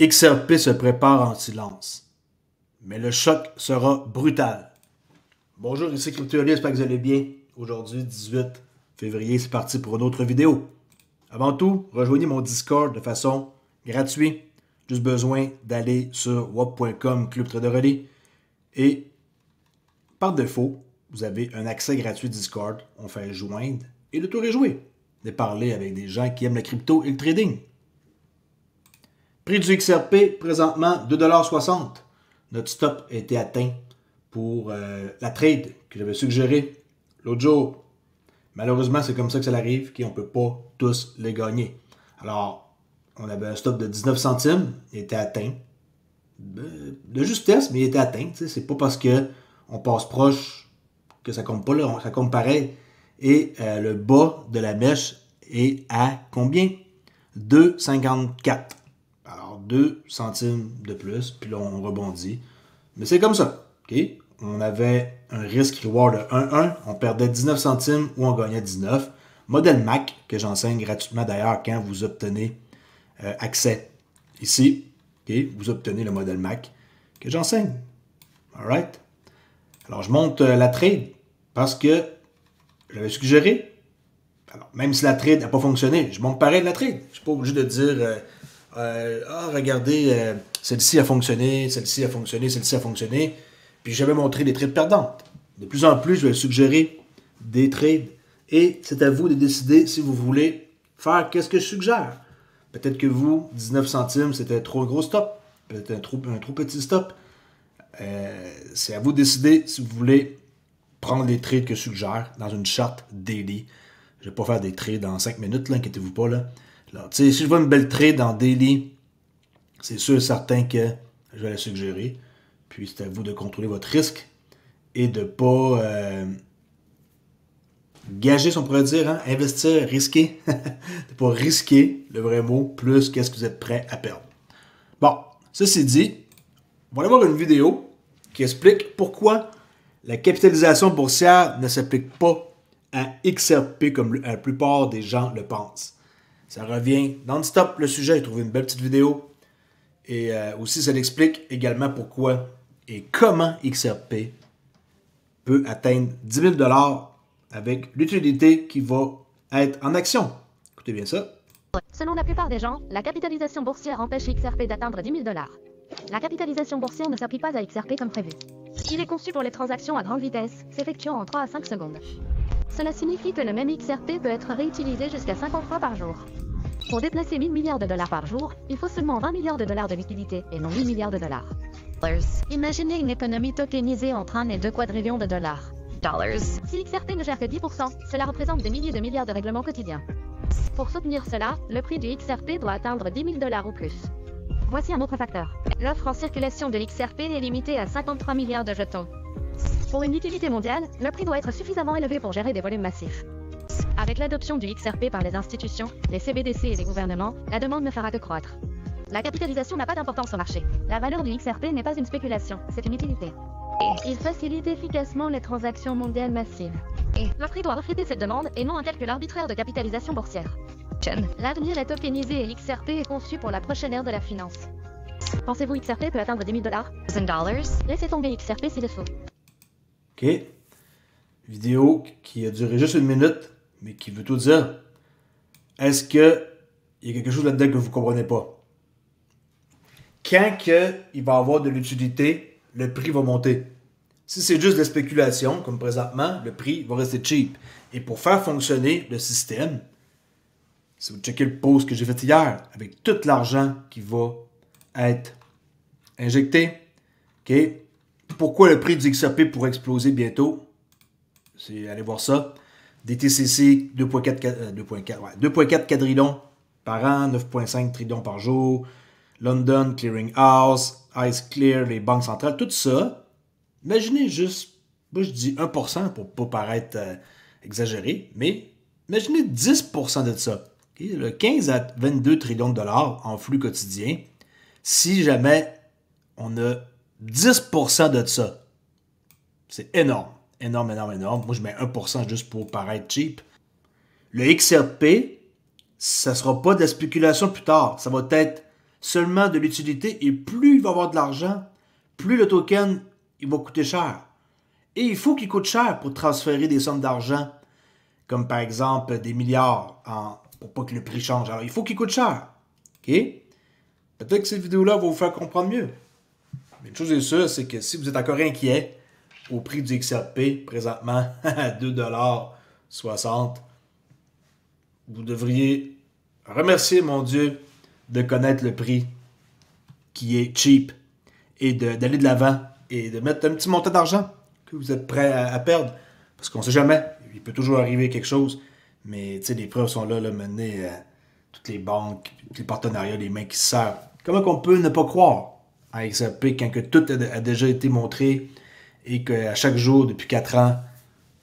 XRP se prépare en silence, mais le choc sera brutal. Bonjour, ici CryptoList, j'espère que vous allez bien. Aujourd'hui, 18 février, c'est parti pour une autre vidéo. Avant tout, rejoignez mon Discord de façon gratuite. Juste besoin d'aller sur wap.com, Club Trader Relais. Et par défaut, vous avez un accès gratuit Discord. On fait joindre et le tour est joué. De parler avec des gens qui aiment la crypto et le trading. Prix du XRP, présentement, 2,60 $. Notre stop a été atteint pour la trade que j'avais suggérée l'autre jour. Malheureusement, c'est comme ça que ça arrive, qu'on ne peut pas tous les gagner. Alors, on avait un stop de 19 centimes, il était atteint. De justesse, mais il était atteint. C'est pas parce qu'on passe proche que ça compte pas, là, ça compte pareil. Et le bas de la mèche est à combien? 2,54. Alors, 2 centimes de plus, puis là, on rebondit. Mais c'est comme ça, OK? On avait un risque-reward de 1,1, on perdait 19 centimes ou on gagnait 19. Modèle Mac, que j'enseigne gratuitement d'ailleurs quand vous obtenez accès ici. Okay? Vous obtenez le modèle Mac que j'enseigne. Alright? Alors, je monte la trade parce que j'avais suggéré. Alors, même si la trade n'a pas fonctionné, je monte pareil de la trade. Je ne suis pas obligé de dire regardez, celle-ci a fonctionné, celle-ci a fonctionné, celle-ci a fonctionné. Puis j'avais montré des trades perdantes. De plus en plus, je vais suggérer des trades. Et c'est à vous de décider si vous voulez faire qu'est-ce que je suggère. Peut-être que vous, 19 centimes, c'était trop gros stop. Peut-être un trop petit stop. C'est à vous de décider si vous voulez prendre les trades que je suggère dans une charte daily. Je ne vais pas faire des trades en 5 minutes, là, inquiétez-vous pas. Là. Alors, si je vois une belle trade en daily, c'est sûr et certain que je vais la suggérer. Puis c'est à vous de contrôler votre risque et de ne pas gager, si on pourrait dire, hein? Investir, risquer. De ne pas risquer, le vrai mot, plus qu'est-ce que vous êtes prêt à perdre. Bon, ceci dit, on va aller voir une vidéo qui explique pourquoi la capitalisation boursière ne s'applique pas à XRP comme la plupart des gens le pensent. Ça revient non-stop le sujet, j'ai trouvé une belle petite vidéo. Et aussi, ça explique également pourquoi et comment XRP peut atteindre 10 000 $ avec l'utilité qui va être en action. Écoutez bien ça. Selon la plupart des gens, la capitalisation boursière empêche XRP d'atteindre 10 000 $. La capitalisation boursière ne s'applique pas à XRP comme prévu. Il est conçu pour les transactions à grande vitesse, s'effectuant en 3 à 5 secondes. Cela signifie que le même XRP peut être réutilisé jusqu'à 50 fois par jour. Pour déplacer 1000 milliards de dollars par jour, il faut seulement 20 milliards de dollars de liquidité et non 1000 milliards de dollars. Imaginez une économie tokenisée entre 1 et 2 quadrillions de dollars. Si l'XRP ne gère que 10%, cela représente des milliers de milliards de règlements quotidiens. Pour soutenir cela, le prix du XRP doit atteindre 10 000 $ ou plus. Voici un autre facteur. L'offre en circulation de l'XRP est limitée à 53 milliards de jetons. Pour une utilité mondiale, le prix doit être suffisamment élevé pour gérer des volumes massifs. Avec l'adoption du XRP par les institutions, les CBDC et les gouvernements, la demande ne fera que croître. La capitalisation n'a pas d'importance au marché. La valeur du XRP n'est pas une spéculation, c'est une utilité. Il facilite efficacement les transactions mondiales massives. Le prix doit refléter cette demande et non un calcul arbitraire de capitalisation boursière. L'avenir est tokenisé et XRP est conçu pour la prochaine ère de la finance. Pensez-vous XRP peut atteindre 10 000 $? Laissez tomber XRP ci-dessous. OK. Vidéo qui a duré juste 1 minute, mais qui veut tout dire. Est-ce qu'il y a quelque chose là-dedans que vous ne comprenez pas? Quand il va y avoir de l'utilité, le prix va monter. Si c'est juste de la spéculation, comme présentement, le prix va rester cheap. Et pour faire fonctionner le système, si vous checkez le post que j'ai fait hier, avec tout l'argent qui va être injecté, OK, pourquoi le prix du XRP pourrait exploser bientôt? C'est, allez voir ça. DTCC, 2,4 quadrillions par an, 9,5 trillions par jour. London Clearing House, Ice Clear, les banques centrales, tout ça. Imaginez juste, moi je dis 1% pour ne pas paraître exagéré, mais imaginez 10% de ça. Okay? Le 15 à 22 trillions de dollars en flux quotidien, si jamais on a 10% de ça, c'est énorme. Énorme, énorme, énorme. Moi je mets 1% juste pour paraître cheap. Le XRP, ça ne sera pas de la spéculation plus tard. Ça va être seulement de l'utilité et plus il va avoir de l'argent, plus le token il va coûter cher. Et il faut qu'il coûte cher pour transférer des sommes d'argent, comme par exemple des milliards, pour pas que le prix change. Alors il faut qu'il coûte cher. OK? Peut-être que cette vidéo-là va vous faire comprendre mieux. Mais une chose est sûre, c'est que si vous êtes encore inquiet au prix du XRP, présentement à 2,60 $, vous devriez remercier mon Dieu de connaître le prix qui est cheap et d'aller de l'avant et de mettre un petit montant d'argent que vous êtes prêt à perdre. Parce qu'on ne sait jamais, il peut toujours arriver quelque chose, mais les preuves sont là, maintenant, toutes les banques, tous les partenariats, les mains qui se servent. Comment qu'on peut ne pas croire à XRP quand que tout a déjà été montré et qu'à chaque jour, depuis 4 ans,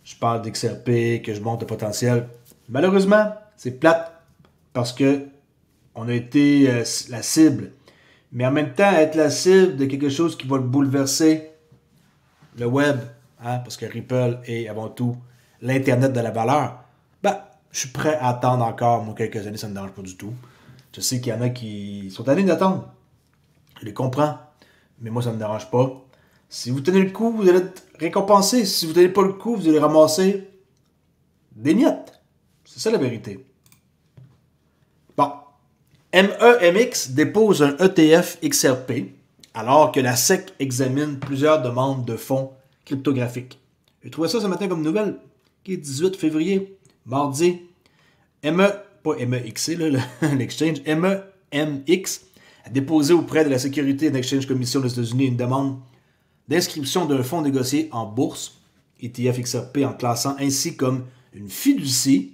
je parle d'XRP, que je monte le potentiel. Malheureusement, c'est plate parce que on a été la cible. Mais en même temps, être la cible de quelque chose qui va bouleverser le web, parce que Ripple est avant tout l'Internet de la valeur, je suis prêt à attendre encore, moi, quelques années, ça ne me dérange pas du tout. Je sais qu'il y en a qui sont allés d'attendre. Je les comprends, mais moi, ça ne me dérange pas. Si vous tenez le coup, vous allez être récompensé. Si vous ne tenez pas le coup, vous allez ramasser des miettes. C'est ça la vérité. Bon. MEMX dépose un ETF XRP alors que la SEC examine plusieurs demandes de fonds cryptographiques. J'ai trouvé ça ce matin comme nouvelle, qui est 18 février, mardi. Pas MEXC, l'exchange, MEMX a déposé auprès de la Security and Exchange Commission des États-Unis une demande d'inscription d'un fonds négocié en bourse, ETF XRP, en classant ainsi comme une fiducie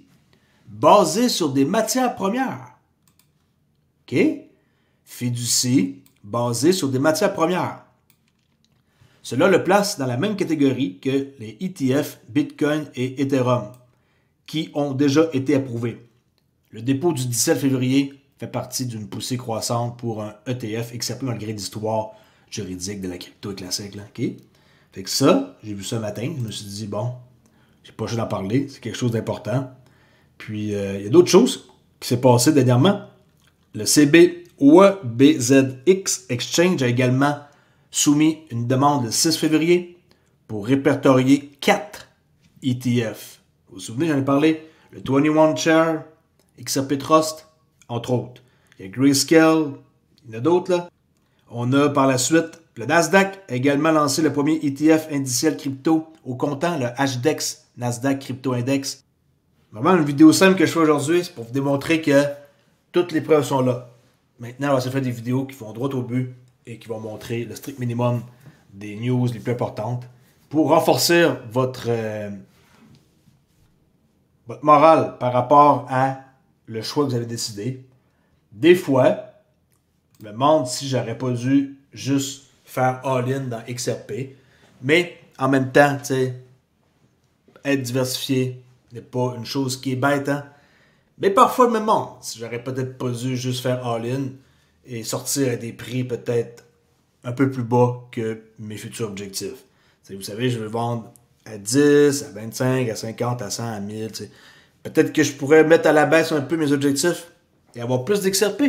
basée sur des matières premières. OK? Fiducie basée sur des matières premières. Cela le place dans la même catégorie que les ETF Bitcoin et Ethereum, qui ont déjà été approuvés. Le dépôt du 17 février fait partie d'une poussée croissante pour un ETF XRP malgré l'histoire juridique de la crypto classique. Là, okay? Fait que ça, j'ai vu ça un matin, je me suis dit, bon, j'ai pas le choix d'en parler, c'est quelque chose d'important. Puis, il y a d'autres choses qui s'est passé dernièrement. Le CBOEBZX Exchange a également soumis une demande le 6 février pour répertorier 4 ETF. Vous vous souvenez, j'en ai parlé, le 21 Share, XRP Trust, entre autres. Il y a Grayscale, il y en a d'autres là. On a par la suite, le Nasdaq a également lancé le premier ETF indiciel crypto au comptant, le HDEX, Nasdaq Crypto Index. Vraiment, une vidéo simple que je fais aujourd'hui, c'est pour vous démontrer que toutes les preuves sont là. Maintenant, on va se faire des vidéos qui vont droit au but et qui vont montrer le strict minimum des news les plus importantes pour renforcer votre morale par rapport à le choix que vous avez décidé. Des fois, je me demande si j'aurais pas dû juste faire all-in dans XRP. Mais en même temps, tu sais, être diversifié n'est pas une chose qui est bête, hein? Mais parfois, je me demande si j'aurais peut-être pas dû juste faire all-in et sortir à des prix peut-être un peu plus bas que mes futurs objectifs. T'sais, vous savez, je veux vendre à 10, à 25, à 50, à 100, à 1000. T'sais. Peut-être que je pourrais mettre à la baisse un peu mes objectifs et avoir plus d'XRP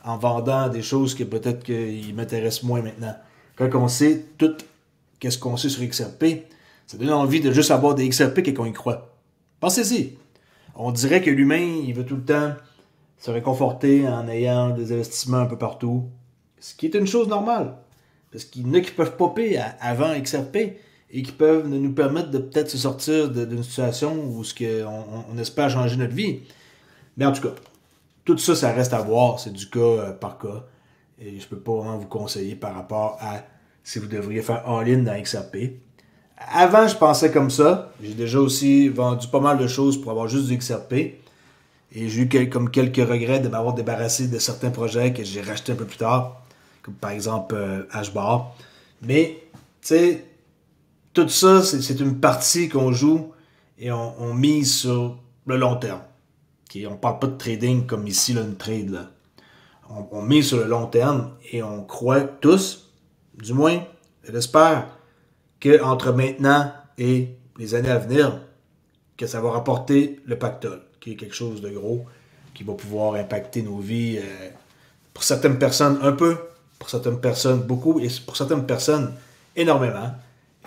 en vendant des choses que peut-être qu'ils m'intéressent moins maintenant. Quand on sait tout qu'est-ce qu'on sait sur XRP, ça donne envie de juste avoir des XRP et qu'on y croit. Pensez-y. On dirait que l'humain, il veut tout le temps se réconforter en ayant des investissements un peu partout. Ce qui est une chose normale. Parce qu'il y en a qui peuvent popper avant XRP et qui peuvent nous permettre de peut-être se sortir d'une situation où on espère changer notre vie. Mais en tout cas, tout ça, ça reste à voir. C'est du cas par cas. Et je ne peux pas vraiment vous conseiller par rapport à si vous devriez faire all-in dans XRP. Avant, je pensais comme ça. J'ai déjà aussi vendu pas mal de choses pour avoir juste du XRP. Et j'ai eu comme quelques regrets de m'avoir débarrassé de certains projets que j'ai rachetés un peu plus tard. Comme par exemple HBAR. Mais, tu sais, tout ça, c'est une partie qu'on joue et on mise sur le long terme. Okay? On ne parle pas de trading comme ici, là, une trade. Là. On mise sur le long terme et on croit tous, du moins, j'espère, qu'entre maintenant et les années à venir, que ça va rapporter le pactole, qui est quelque chose de gros, qui va pouvoir impacter nos vies Pour certaines personnes, un peu. Pour certaines personnes, beaucoup. Et pour certaines personnes, énormément.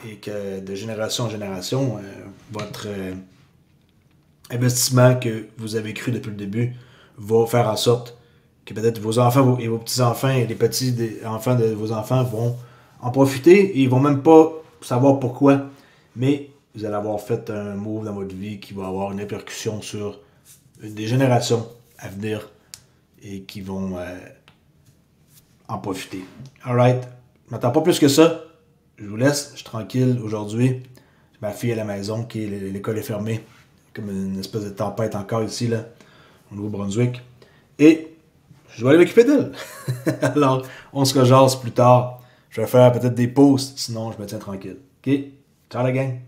Et que de génération en génération, votre investissement que vous avez cru depuis le début va faire en sorte que peut-être vos enfants et vos petits-enfants et les petits-enfants de vos enfants vont en profiter et ils vont même pas savoir pourquoi, mais vous allez avoir fait un move dans votre vie qui va avoir une répercussion sur des générations à venir et qui vont en profiter. Alright, je m'attends pas plus que ça. Je vous laisse, je suis tranquille aujourd'hui. Ma fille à la maison, l'école est fermée. Comme une espèce de tempête encore ici, là, au Nouveau-Brunswick. Et je vais aller m'occuper d'elle. Alors, on se rejase plus tard. Je vais faire peut-être des posts, sinon je me tiens tranquille. OK? Ciao la gang!